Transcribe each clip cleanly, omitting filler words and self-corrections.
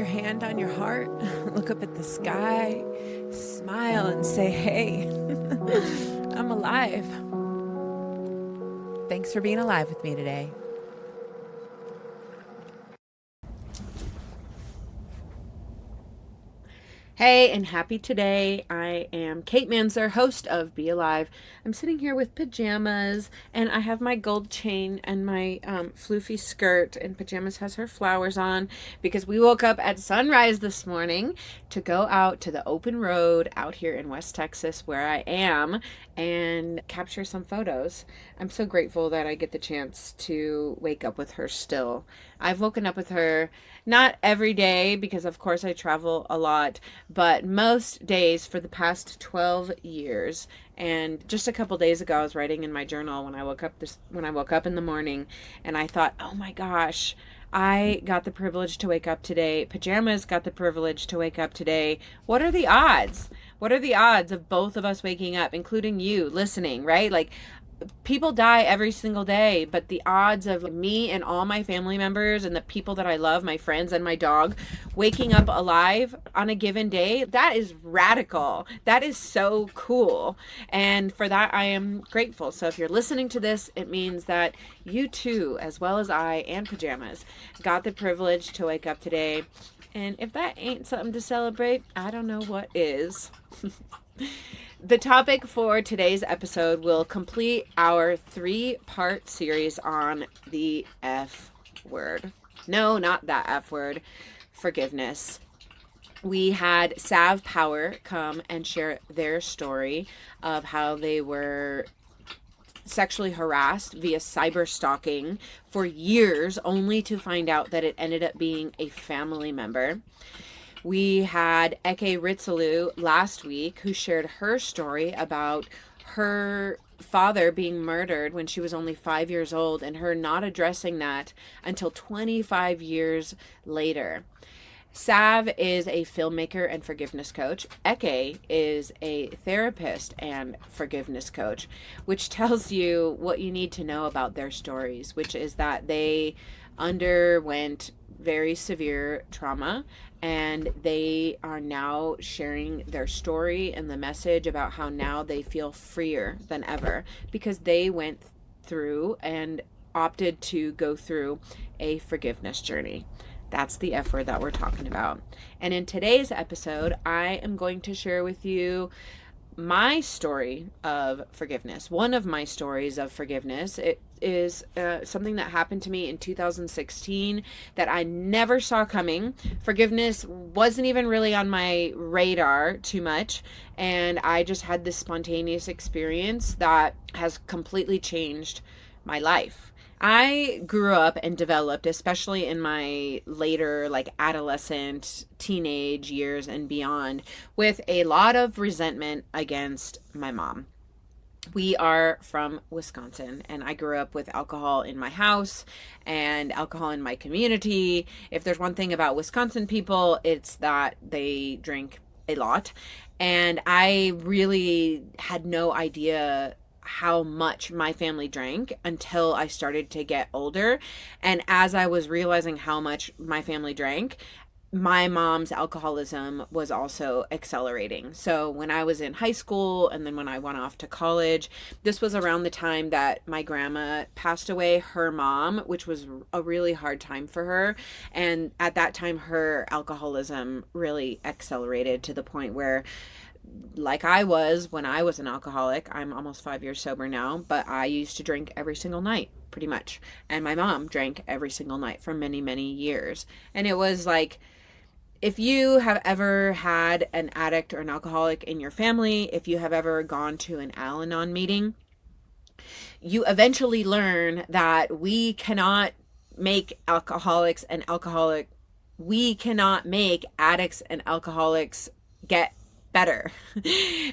hand on your heart, look up at the sky, smile, and say, hey, I'm alive. Thanks for being alive with me today. Hey, and happy today. I am Kate Manzer, host of Be Alive. I'm sitting here with pajamas, and I have my gold chain and my floofy skirt, and pajamas has her flowers on because we woke up at sunrise this morning to go out to the open road out here in West Texas where I am and capture some photos. I'm so grateful that I get the chance to wake up with her still. I've woken up with her not every day because of course I travel a lot, but most days for the past 12 years. And just a couple days ago I was writing in my journal when I woke up in the morning, and I thought, "Oh my gosh, I got the privilege to wake up today. Pajamas got the privilege to wake up today. What are the odds? What are the odds of both of us waking up, including you listening, right? Like, people die every single day, but the odds of me and all my family members and the people that I love, my friends and my dog, waking up alive on a given day, that is radical. That is so cool. And for that, I am grateful. So if you're listening to this, it means that you too, as well as I and pajamas, got the privilege to wake up today. And if that ain't something to celebrate, I don't know what is. The topic for today's episode will complete our 3-part series on the F word. No, not that F word. Forgiveness. We had Sav Power come and share their story of how they were sexually harassed via cyberstalking for years, only to find out that it ended up being a family member. We had Riitsalu last week, who shared her story about her father being murdered when she was only 5 years old and her not addressing that until 25 years later. Sav is a filmmaker and forgiveness coach. Eke is a therapist and forgiveness coach, which tells you what you need to know about their stories, which is that they underwent very severe trauma, and they are now sharing their story and the message about how now they feel freer than ever because they went through and opted to go through a forgiveness journey. That's the F word that we're talking about. And in today's episode, I am going to share with you my story of forgiveness. One of my stories of forgiveness. It is something that happened to me in 2016 that I never saw coming. Forgiveness wasn't even really on my radar too much, and I just had this spontaneous experience that has completely changed my life. I grew up and developed, especially in my later, like, adolescent, teenage years and beyond, with a lot of resentment against my mom. We are from Wisconsin, and I grew up with alcohol in my house and alcohol in my community. If there's one thing about Wisconsin people, it's that they drink a lot. And I really had no idea how much my family drank until I started to get older. And as I was realizing how much my family drank, my mom's alcoholism was also accelerating. So when I was in high school and then when I went off to college, this was around the time that my grandma passed away, her mom, which was a really hard time for her. And at that time, her alcoholism really accelerated to the point where, like I was when I was an alcoholic, I'm almost 5 years sober now, but I used to drink every single night, pretty much. And my mom drank every single night for many, many years. And it was like, if you have ever had an addict or an alcoholic in your family, if you have ever gone to an Al-Anon meeting, you eventually learn that we cannot make we cannot make addicts and alcoholics get better.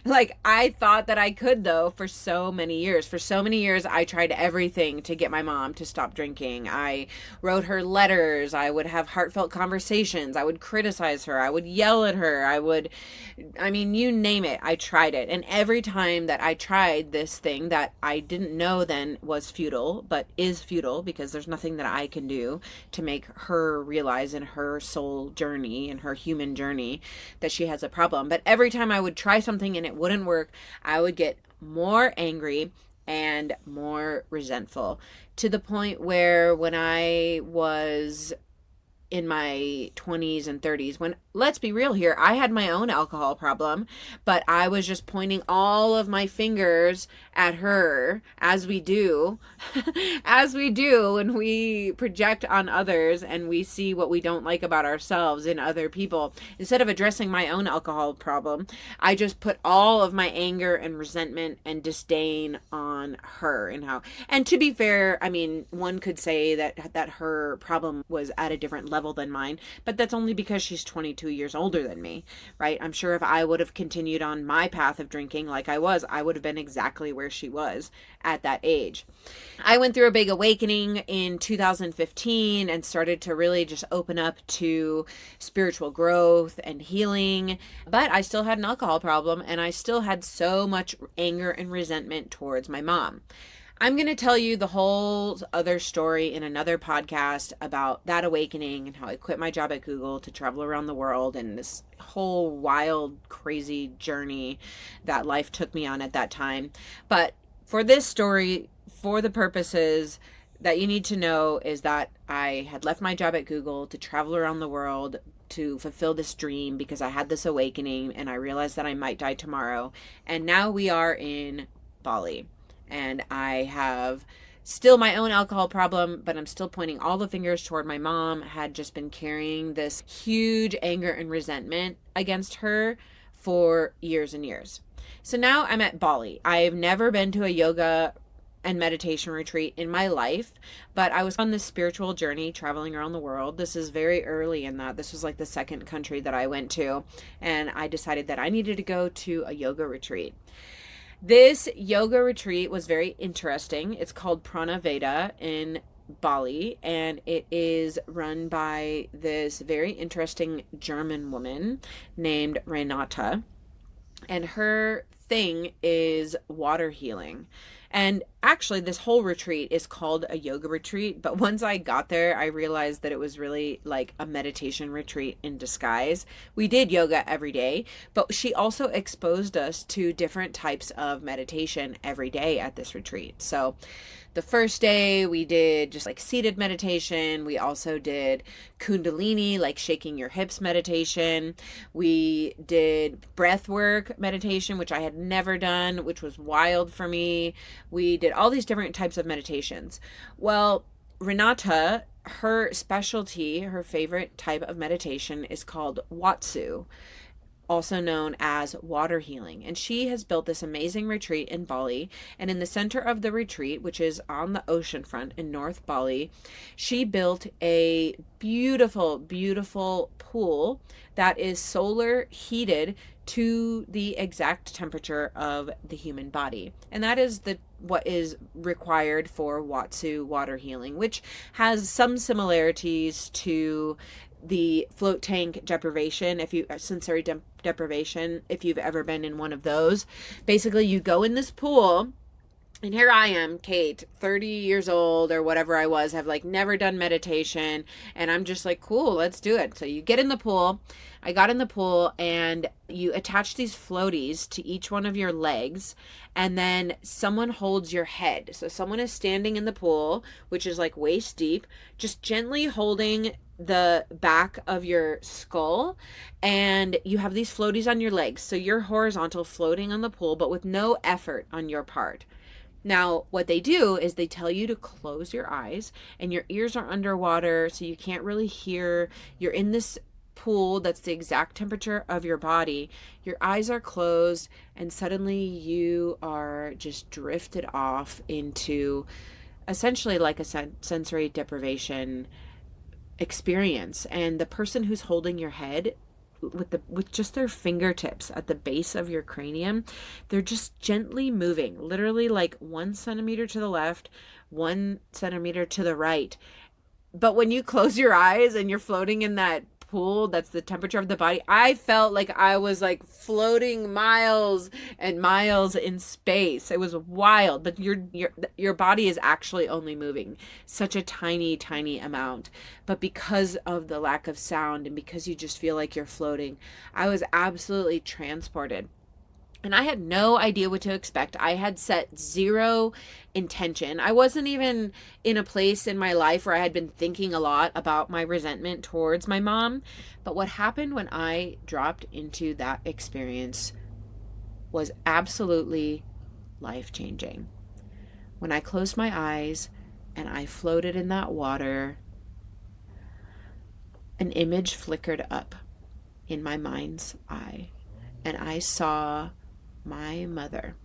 Like, I thought that I could, though, for so many years. For so many years, I tried everything to get my mom to stop drinking. I wrote her letters. I would have heartfelt conversations. I would criticize her. I would yell at her. I mean, you name it. I tried it. And every time that I tried this thing that I didn't know then was futile, but is futile because there's nothing that I can do to make her realize in her soul journey, in her human journey, that she has a problem. But every time I would try something and it wouldn't work, I would get more angry and more resentful, to the point where when I was in my 20s and 30s, when, let's be real here, I had my own alcohol problem, but I was just pointing all of my fingers at her, as we do as we do when we project on others and we see what we don't like about ourselves in other people. Instead of addressing my own alcohol problem, I just put all of my anger and resentment and disdain on her. And to be fair, I mean, one could say that her problem was at a different level than mine, but that's only because she's 22 years older than me, right? I'm sure if I would have continued on my path of drinking like I would have been exactly where she was at that age. I went through a big awakening in 2015 and started to really just open up to spiritual growth and healing, but I still had an alcohol problem, and I still had so much anger and resentment towards my mom. I'm going to tell you the whole other story in another podcast about that awakening and how I quit my job at Google to travel around the world, and this whole wild, crazy journey that life took me on at that time. But for this story, for the purposes that you need to know, is that I had left my job at Google to travel around the world to fulfill this dream because I had this awakening and I realized that I might die tomorrow. And now we are in Bali. And I have still my own alcohol problem, but I'm still pointing all the fingers toward my mom. Had just been carrying this huge anger and resentment against her for years and years. So now I'm at Bali. I've never been to a yoga and meditation retreat in my life, but I was on this spiritual journey traveling around the world. This is very early in that. This was like the second country that I went to, and I decided that I needed to go to a yoga retreat. This yoga retreat was very interesting. It's called Prana Veda in Bali, and it is run by this very interesting German woman named Renata, and her thing is water healing. And actually, this whole retreat is called a yoga retreat, but once I got there, I realized that it was really like a meditation retreat in disguise. We did yoga every day, but she also exposed us to different types of meditation every day at this retreat. So the first day we did just like seated meditation. We also did Kundalini, like shaking your hips meditation. We did breath work meditation, which I had never done, which was wild for me. We did all these different types of meditations. Well, Renata, her specialty, her favorite type of meditation is called Watsu, also known as water healing. And she has built this amazing retreat in Bali. And in the center of the retreat, which is on the ocean front in North Bali, she built a beautiful, beautiful pool that is solar heated to the exact temperature of the human body. And that is what is required for Watsu water healing, which has some similarities to the float tank deprivation, sensory deprivation, if you've ever been in one of those. Basically, you go in this pool, and here I am, Kate, 30 years old or whatever I was, have like never done meditation, and I'm just like, cool, let's do it. So you get in the pool. I got in the pool, and you attach these floaties to each one of your legs, and then someone holds your head. So someone is standing in the pool, which is like waist deep, just gently holding the back of your skull, and you have these floaties on your legs. So you're horizontal, floating on the pool, but with no effort on your part. Now, what they do is they tell you to close your eyes, and your ears are underwater, so you can't really hear. You're in this pool that's the exact temperature of your body. Your eyes are closed, and suddenly you are just drifted off into essentially like a sensory deprivation experience. And the person who's holding your head with just their fingertips at the base of your cranium. They're just gently moving, literally like 1 centimeter to the left, 1 centimeter to the right. But when you close your eyes and you're floating in that pool, that's the temperature of the body, I felt like I was like floating miles and miles in space. It was wild, but your body is actually only moving such a tiny, tiny amount. But because of the lack of sound and because you just feel like you're floating, I was absolutely transported. And I had no idea what to expect. I had set zero intention. I wasn't even in a place in my life where I had been thinking a lot about my resentment towards my mom. But what happened when I dropped into that experience was absolutely life changing. When I closed my eyes and I floated in that water, an image flickered up in my mind's eye, and I saw my mother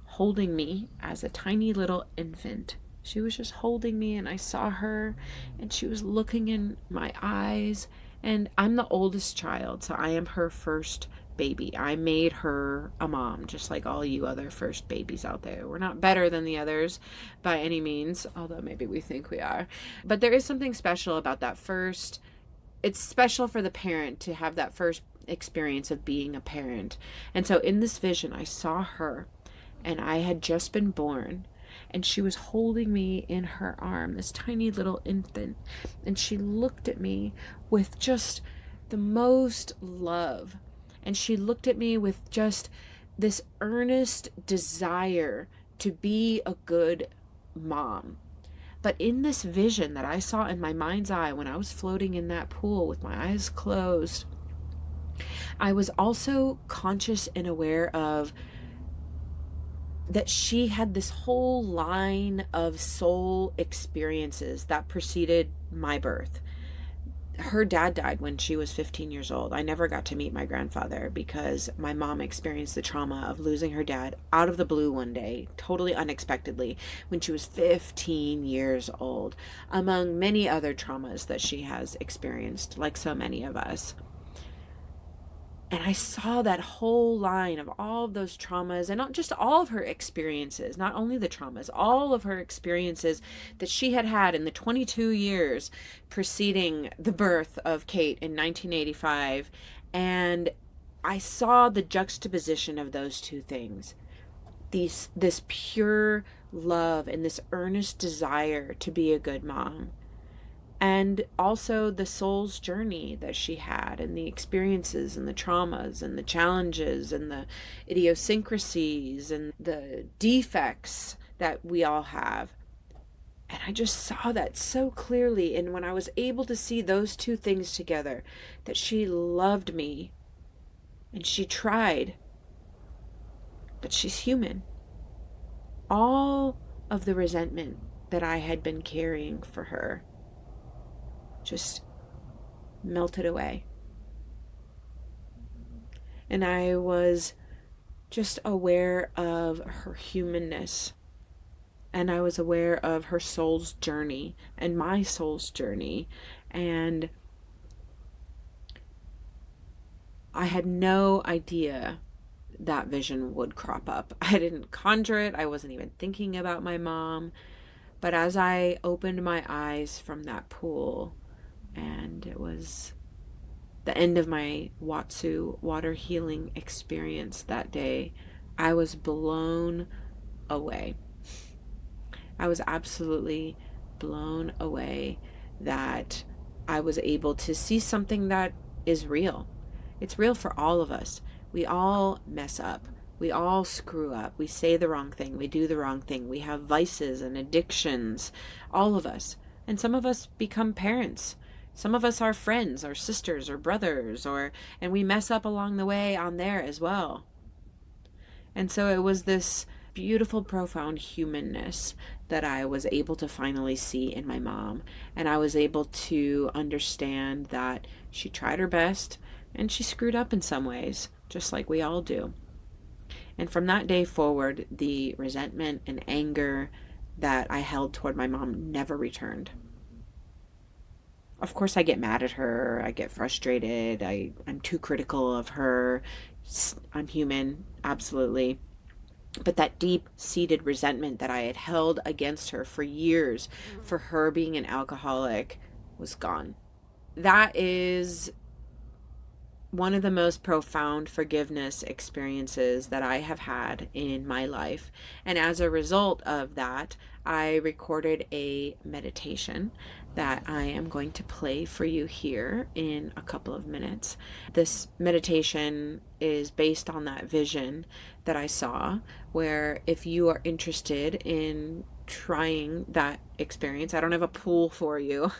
holding me as a tiny little infant. She was just holding me, and I saw her, and she was looking in my eyes. And I'm the oldest child, so I am her first baby. I made her a mom, just like all you other first babies out there. We're not better than the others by any means, although maybe we think we are. But there is something special about that first. It's special for the parent to have that first experience of being a parent. And so in this vision, I saw her, and I had just been born, and she was holding me in her arm, this tiny little infant. And she looked at me with just the most love. And she looked at me with just this earnest desire to be a good mom. But in this vision that I saw in my mind's eye when I was floating in that pool with my eyes closed, I was also conscious and aware of that she had this whole line of soul experiences that preceded my birth. Her dad died when she was 15 years old. I never got to meet my grandfather because my mom experienced the trauma of losing her dad out of the blue one day, totally unexpectedly, when she was 15 years old, among many other traumas that she has experienced, like so many of us. And I saw that whole line of all of those traumas, and not just all of her experiences, not only the traumas, all of her experiences that she had had in the 22 years preceding the birth of Kate in 1985. And I saw the juxtaposition of those two things. This pure love and this earnest desire to be a good mom, and also the soul's journey that she had, and the experiences and the traumas and the challenges and the idiosyncrasies and the defects that we all have. And I just saw that so clearly. And when I was able to see those two things together, that she loved me and she tried, but she's human. All of the resentment that I had been carrying for her just melted away. And I was just aware of her humanness. And I was aware of her soul's journey and my soul's journey. And I had no idea that vision would crop up. I didn't conjure it. I wasn't even thinking about my mom. But as I opened my eyes from that pool, and it was the end of my Watsu water healing experience that day, I was blown away. I was absolutely blown away that I was able to see something that is real. It's real for all of us. We all mess up. We all screw up. We say the wrong thing. We do the wrong thing. We have vices and addictions, all of us. And some of us become parents. Some of us are friends or sisters or brothers, and we mess up along the way on there as well. And so it was this beautiful, profound humanness that I was able to finally see in my mom. And I was able to understand that she tried her best and she screwed up in some ways, just like we all do. And from that day forward, the resentment and anger that I held toward my mom never returned. of course I get mad at her. I get frustrated. I'm too critical of her. I'm human, absolutely. But that deep seated resentment that I had held against her for years for her being an alcoholic was gone. That is one of the most profound forgiveness experiences that I have had in my life. And as a result of that, I recorded a meditation that I am going to play for you here in a couple of minutes. This meditation is based on that vision that I saw, where if you are interested in trying that experience, I don't have a pool for you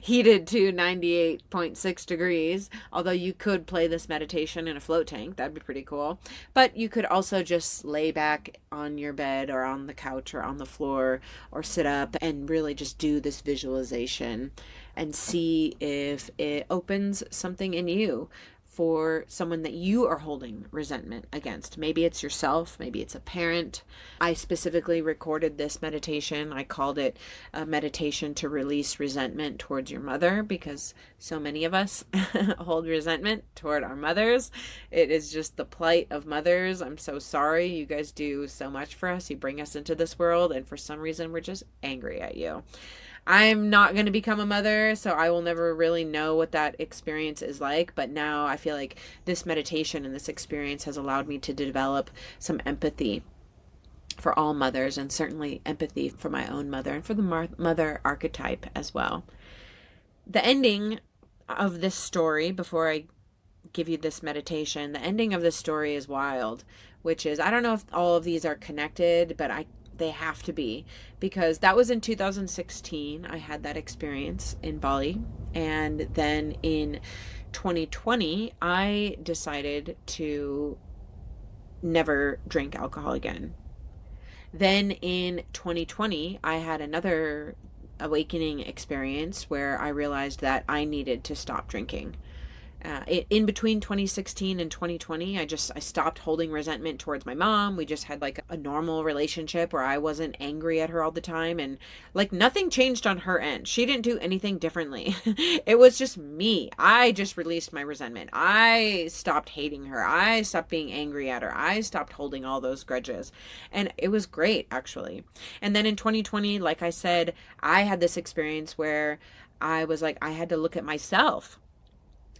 heated to 98.6 degrees, although you could play this meditation in a float tank. That'd be pretty cool. But you could also just lay back on your bed or on the couch or on the floor or sit up and really just do this visualization and see if it opens something in you for someone that you are holding resentment against. Maybe it's yourself, maybe it's a parent. I specifically recorded this meditation. I called it a meditation to release resentment towards your mother, because so many of us hold resentment toward our mothers. It is just the plight of mothers. I'm so sorry. You guys do so much for us. You bring us into this world, and for some reason, we're just angry at you. I'm not going to become a mother, so I will never really know what that experience is like. But now I feel like this meditation and this experience has allowed me to develop some empathy for all mothers, and certainly empathy for my own mother and for the mother archetype as well. The ending of this story, before I give you this meditation, the ending of this story is wild, which is, I don't know if all of these are connected, but they have to be, because that was in 2016. I had that experience in Bali, and then in 2020 I decided to never drink alcohol again. Then in 2020 I had another awakening experience where I realized that I needed to stop drinking. In between 2016 and 2020, I stopped holding resentment towards my mom. We just had like a normal relationship where I wasn't angry at her all the time, and like nothing changed on her end. She didn't do anything differently. It was just me. I just released my resentment. I stopped hating her. I stopped being angry at her. I stopped holding all those grudges. And it was great, actually. And then in 2020, like I said, I had this experience where I was like, I had to look at myself.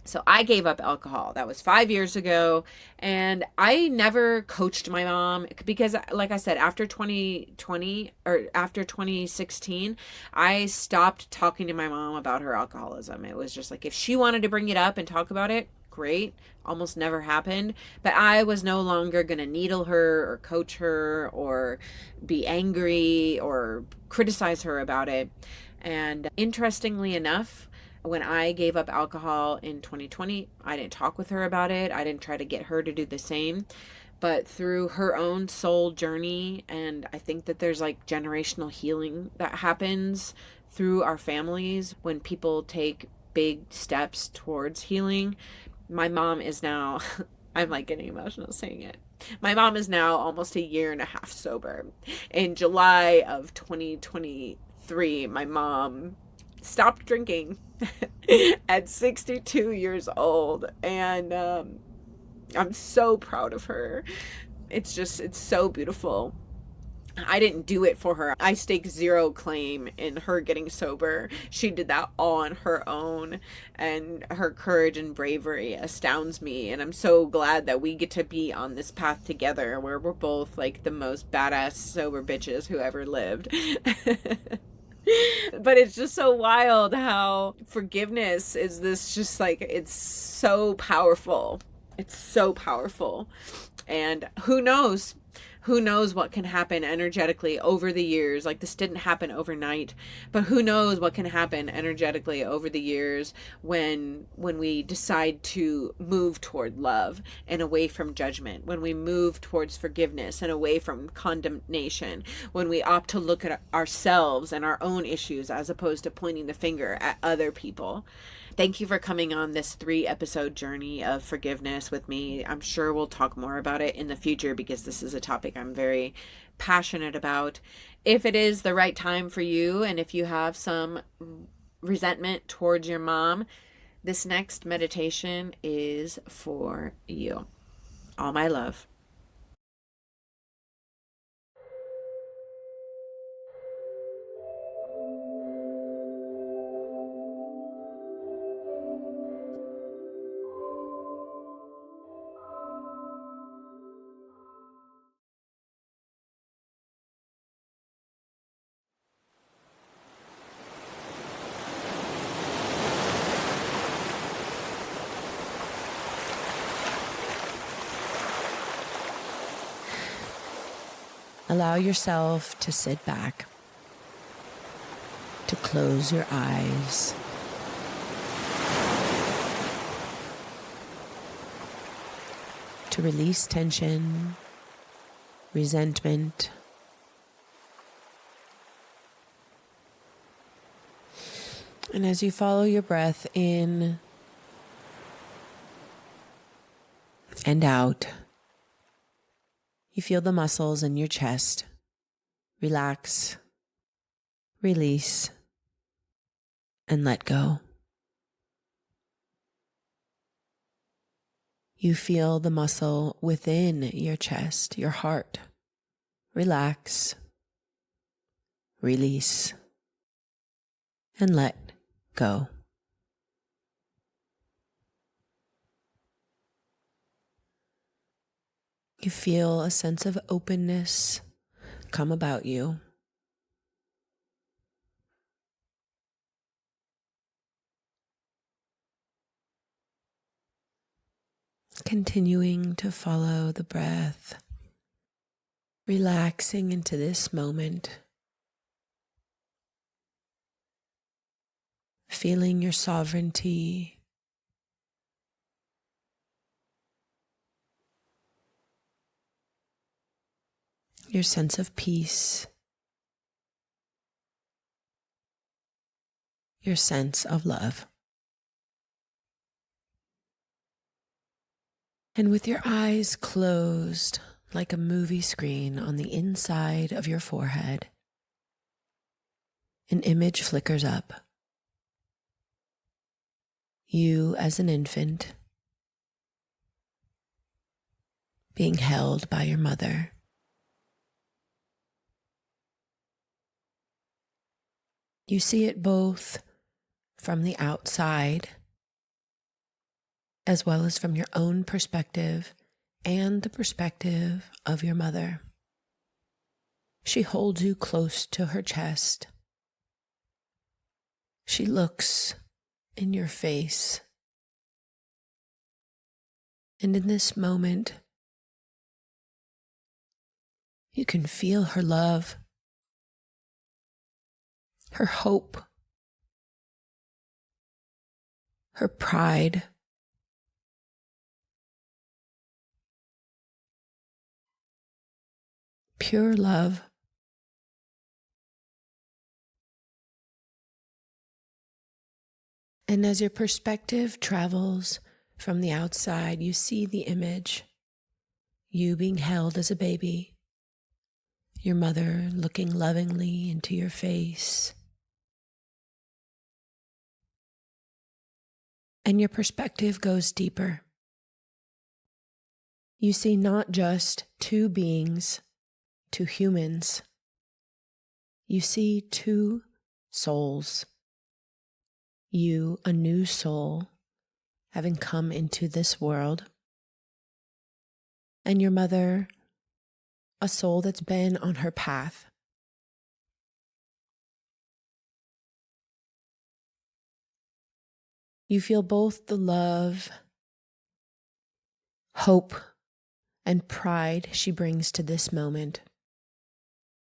So I gave up alcohol. That was 5 years ago. And I never coached my mom because, like I said, after 2020 or after 2016, I stopped talking to my mom about her alcoholism. It was just like, if she wanted to bring it up and talk about it, great. Almost never happened. But I was no longer going to needle her or coach her or be angry or criticize her about it. And interestingly enough, when I gave up alcohol in 2020, I didn't talk with her about it. I didn't try to get her to do the same. But through her own soul journey, and I think that there's like generational healing that happens through our families when people take big steps towards healing. My mom is now, I'm like getting emotional saying it. My mom is now almost a year and a half sober. In July of 2023, my mom stopped drinking at 62 years old, and I'm so proud of her. It's so beautiful. I didn't do it for her. I stake zero claim in her getting sober. She did that all on her own, and her courage and bravery astounds me, and I'm so glad that we get to be on this path together where we're both like the most badass sober bitches who ever lived. But it's just so wild how forgiveness is this, just like, it's so powerful. It's so powerful. And who knows what can happen energetically over the years. Like, this didn't happen overnight, but who knows what can happen energetically over the years when we decide to move toward love and away from judgment, when we move towards forgiveness and away from condemnation, when we opt to look at ourselves and our own issues as opposed to pointing the finger at other people. Thank you for coming on this 3-episode journey of forgiveness with me. I'm sure we'll talk more about it in the future because this is a topic I'm very passionate about. If it is the right time for you, and if you have some resentment towards your mom, this next meditation is for you. All my love. Allow yourself to sit back, to close your eyes, to release tension, resentment, and as you follow your breath in and out, you feel the muscles in your chest relax, release, and let go. You feel the muscle within your chest, your heart, relax, release, and let go. You feel a sense of openness come about you. Continuing to follow the breath, relaxing into this moment, feeling your sovereignty, your sense of peace, your sense of love. And with your eyes closed like a movie screen on the inside of your forehead, an image flickers up. You as an infant, being held by your mother. You see it both from the outside as well as from your own perspective and the perspective of your mother. She holds you close to her chest. She looks in your face. And in this moment, you can feel her love, her hope, her pride, pure love. And as your perspective travels from the outside, you see the image, you being held as a baby, your mother looking lovingly into your face. And your perspective goes deeper. You see not just two beings, two humans. You see two souls. You, a new soul, having come into this world. And your mother, a soul that's been on her path. You feel both the love, hope, and pride she brings to this moment,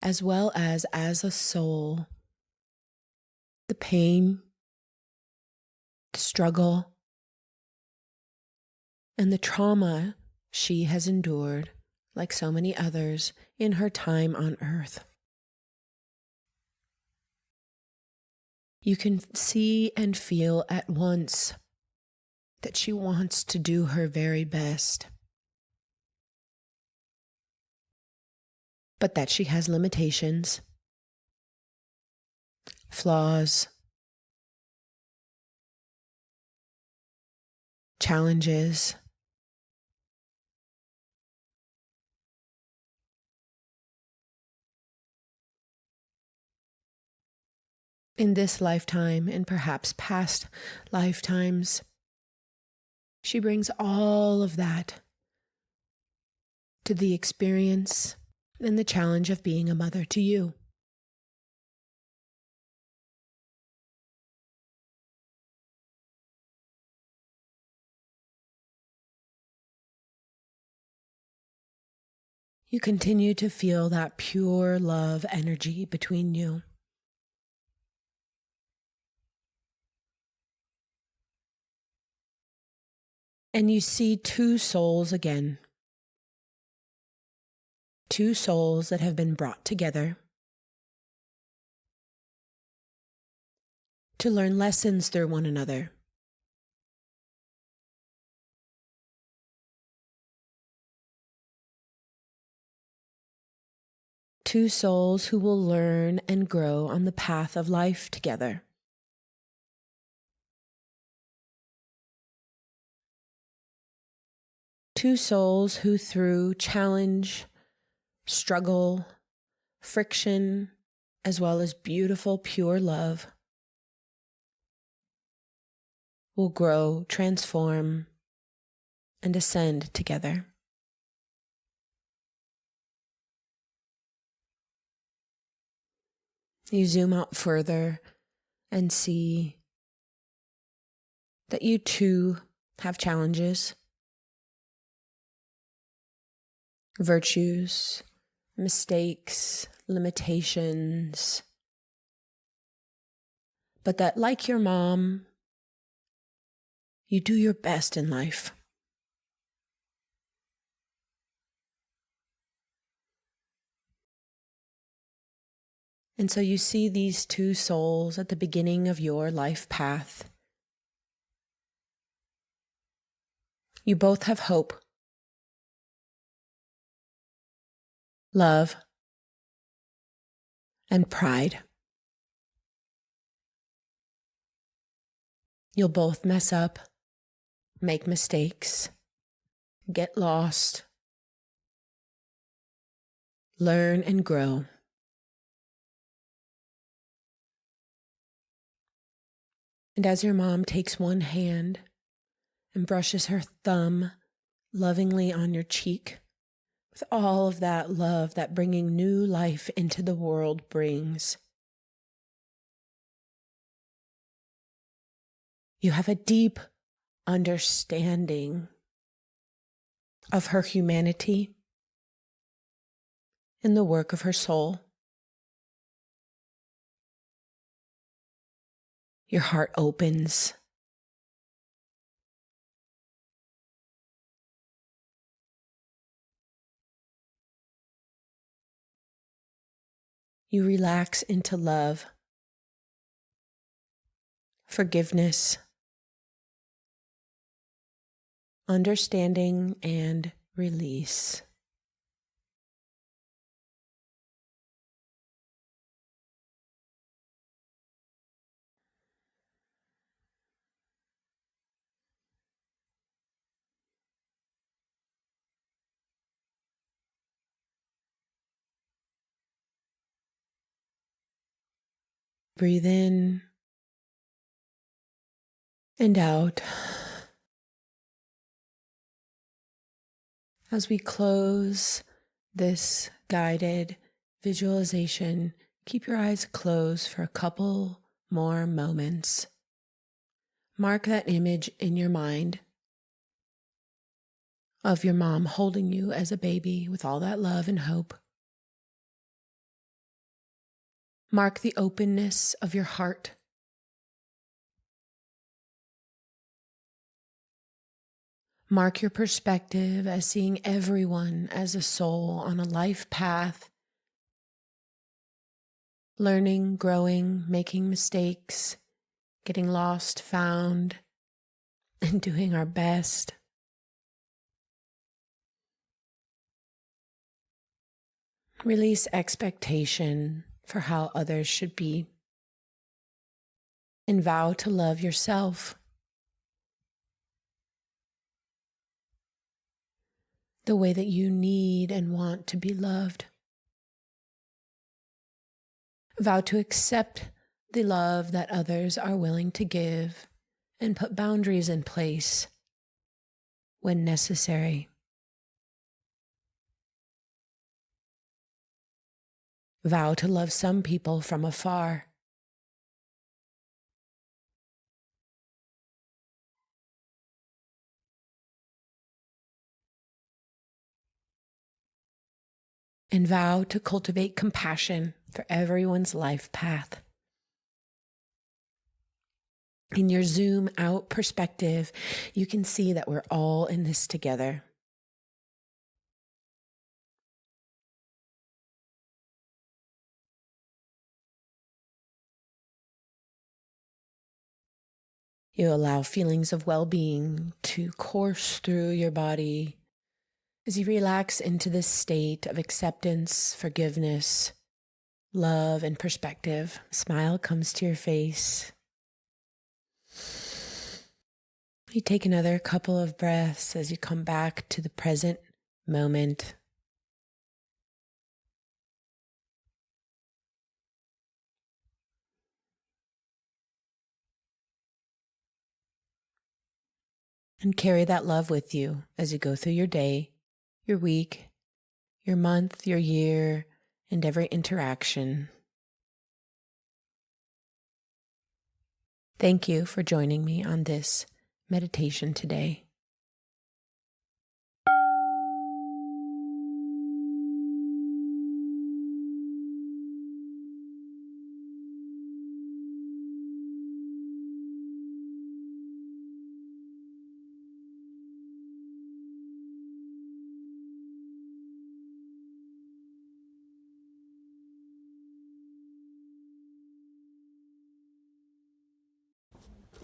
as well as a soul, the pain, the struggle, and the trauma she has endured, like so many others, in her time on earth. You can see and feel at once that she wants to do her very best, but that she has limitations, flaws, challenges. In this lifetime and perhaps past lifetimes, she brings all of that to the experience and the challenge of being a mother to you. You continue to feel that pure love energy between you. And you see two souls again. Two souls that have been brought together to learn lessons through one another. Two souls who will learn and grow on the path of life together. Two souls who, through challenge, struggle, friction, as well as beautiful, pure love, will grow, transform, and ascend together. You zoom out further and see that you too have challenges, virtues, mistakes, limitations, but that, like your mom, you do your best in life. And so you see these two souls at the beginning of your life path. You both have hope, love, and pride. You'll both mess up, make mistakes, get lost, learn and grow. And as your mom takes one hand and brushes her thumb lovingly on your cheek, with all of that love that bringing new life into the world brings, you have a deep understanding of her humanity and the work of her soul. Your heart opens. You relax into love, forgiveness, understanding, and release. Breathe in and out. As we close this guided visualization, keep your eyes closed for a couple more moments. Mark that image in your mind of your mom holding you as a baby with all that love and hope. Mark the openness of your heart. Mark your perspective as seeing everyone as a soul on a life path, learning, growing, making mistakes, getting lost, found, and doing our best. Release expectation for how others should be, and vow to love yourself. the way that you need and want to be loved. Vow to accept the love that others are willing to give and put boundaries in place when necessary. Vow to love some people from afar. And vow to cultivate compassion for everyone's life path. In your zoom out perspective, you can see that we're all in this together. You allow feelings of well-being to course through your body as you relax into this state of acceptance, forgiveness, love, and perspective. A smile comes to your face. You take another couple of breaths as you come back to the present moment. And carry that love with you as you go through your day, your week, your month, your year, and every interaction. Thank you for joining me on this meditation today.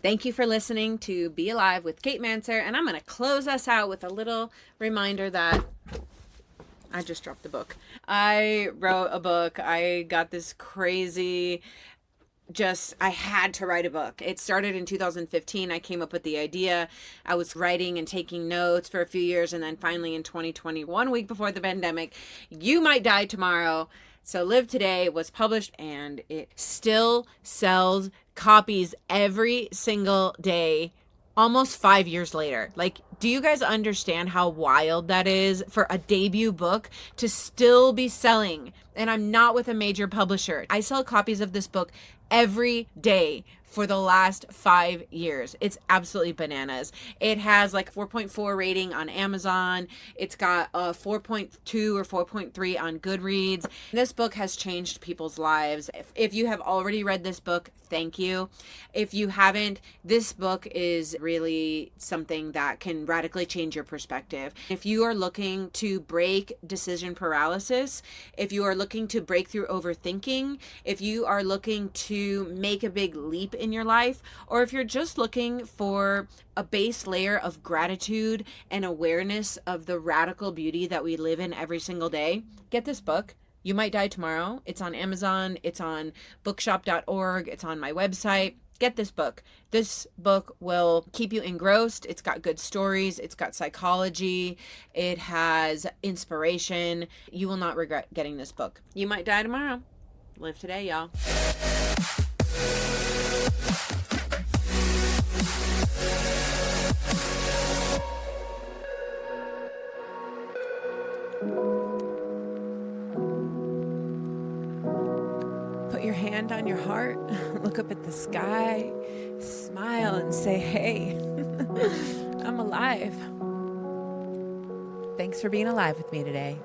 Thank you for listening to Be Alive with Kate Manser, and I'm going to close us out with a little reminder that I just dropped the book. I wrote a book. I got this crazy, I had to write a book. It started in 2015. I came up with the idea. I was writing and taking notes for a few years, and then finally in 2020, 1 week before the pandemic, You Might Die Tomorrow, So Live Today was published, and it still sells copies every single day, almost 5 years later. Like, do you guys understand how wild that is for a debut book to still be selling? And I'm not with a major publisher. I sell copies of this book every day for the last 5 years. It's absolutely bananas. It has like 4.4 rating on Amazon. It's got a 4.2 or 4.3 on Goodreads. This book has changed people's lives. If you have already read this book, thank you. If you haven't, this book is really something that can radically change your perspective. If you are looking to break decision paralysis, if you are looking to break through overthinking, if you are looking to make a big leap in your life, or if you're just looking for a base layer of gratitude and awareness of the radical beauty that we live in every single day, get this book. You Might Die Tomorrow. It's on Amazon. It's on bookshop.org. It's on my website. Get this book. This book will keep you engrossed. It's got good stories. It's got psychology. It has inspiration. You will not regret getting this book. You might die tomorrow. Live today, y'all. Put your hand on your heart, look up at the sky, smile and say, hey, I'm alive. Thanks for being alive with me today.